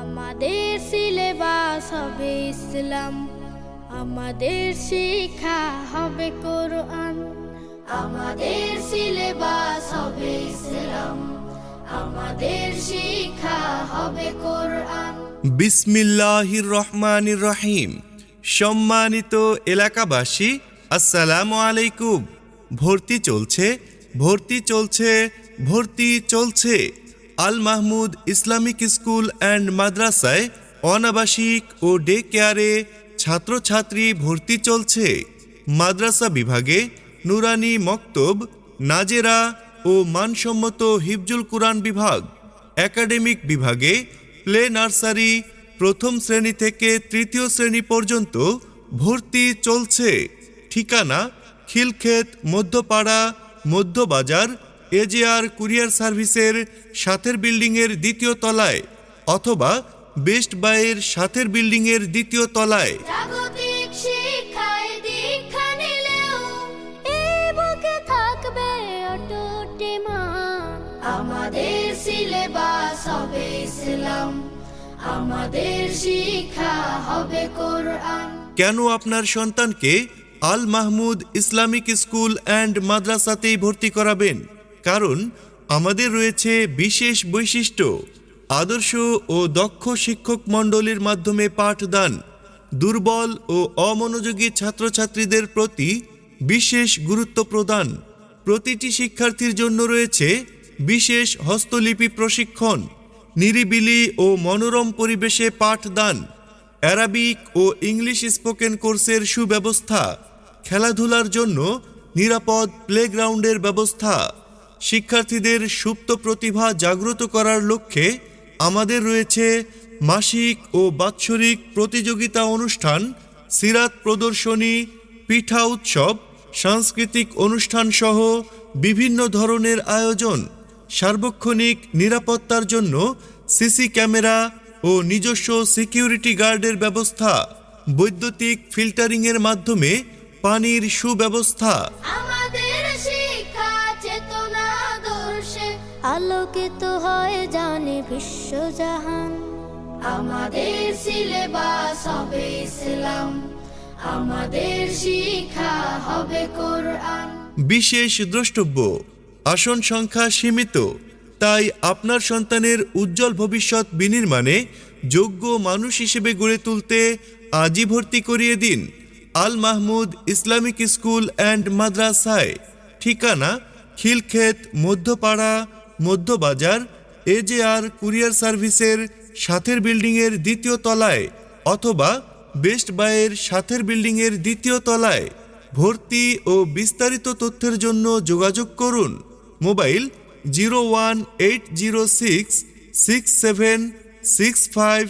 আমাদের সিলেবাস হবে ইসলাম, আমাদের শিক্ষা হবে কোরআন। আমাদের সিলেবাস হবে ইসলাম, আমাদের শিক্ষা হবে কোরআন। বিসমিল্লাহির রহমানির রহিম। সম্মানিত এলাকাবাসী, আসসালামু আলাইকুম। ভর্তি চলছে, ভর্তি চলছে, ভর্তি চলছে। Al Mahmud Islamic school and মাদ্রাসায় অনাবাসিক ও ডে কেয়ারে ছাত্রছাত্রী ভর্তি চলছে। মাদ্রাসা বিভাগে নুরানি মক্তব, নাজেরা ও মানসম্মত হিফজুল কুরআন বিভাগ। একাডেমিক বিভাগে প্লে নার্সারি প্রথম শ্রেণী থেকে তৃতীয় শ্রেণী পর্যন্ত ভর্তি চলছে। ঠিকানা খিলক্ষেত মধ্যপাড়া মধ্যবাজার এজেআর কুরিয়ার সার্ভিসের সাথের বিল্ডিংয়ের দ্বিতীয় তলায় অথবা বেস্ট বাইয়ের সাথের বিল্ডিংয়ের দ্বিতীয় তলায়। জাগতিক শিক্ষায় দীক্ষা নিলেও এই বুকে থাকবে অটুট ঈমান। আমাদের সিলেবাস হবে ইসলাম, আমাদের শিক্ষা হবে কোরআন। কেন আপনার সন্তানকে Al Mahmud Islamic school and মাদ্রাসাতেই ভর্তি করাবেন? কারণ আমাদের রয়েছে বিশেষ বৈশিষ্ট্য। আদর্শ ও দক্ষ শিক্ষক মণ্ডলীর মাধ্যমে পাঠদান, দুর্বল ও অমনোযোগী ছাত্রছাত্রীদের প্রতি বিশেষ গুরুত্ব প্রদান। প্রতিটি শিক্ষার্থীর জন্য রয়েছে বিশেষ হস্তলিপি প্রশিক্ষণ, নিরিবিলি ও মনোরম পরিবেশে পাঠদান, অ্যারাবিক ও ইংলিশ স্পোকেন কোর্সের সুব্যবস্থা, খেলাধুলার জন্য নিরাপদ প্লেগ্রাউন্ডের ব্যবস্থা। শিক্ষার্থীদের সুপ্ত প্রতিভা জাগ্রত করার লক্ষ্যে আমাদের রয়েছে মাসিক ও বাৎসরিক প্রতিযোগিতা অনুষ্ঠান, সিরাত প্রদর্শনী, পিঠা উৎসব, সাংস্কৃতিক অনুষ্ঠান সহ বিভিন্ন ধরনের আয়োজন। সার্বক্ষণিক নিরাপত্তার জন্য সিসি ক্যামেরা ও নিজস্ব সিকিউরিটি গার্ডের ব্যবস্থা, বৈদ্যুতিক ফিল্টারিংয়ের মাধ্যমে পানির সুব্যবস্থা। আমাদের শিক্ষা চেতনা আদর্শে আলোকিত হয় জানে বিশ্বজাহান। আমাদের সিলেবাস হবে ইসলাম, আমাদের শিক্ষা হবে কোরআন। বিশেষ দ্রষ্টব্য, আসন সংখ্যা সীমিত, তাই আপনার সন্তানের উজ্জ্বল ভবিষ্যৎ বিনির্মাণে যোগ্য মানুষ হিসেবে গড়ে তুলতে আজই ভর্তি করিয়ে দিন Al Mahmud Islamic school and মাদ্রাসায়। ঠিকানা খিলক্ষেত মধ্যপাড়া মধ্যবাজার এজেআর কুরিয়ার সার্ভিসের সাথের বিল্ডিংয়ের দ্বিতীয় তলায় অথবা বেস্ট বাইয়ের সাথের বিল্ডিংয়ের দ্বিতীয় তলায়। ভর্তি ও বিস্তারিত তথ্যের জন্য যোগাযোগ করুন মোবাইল 01806 6765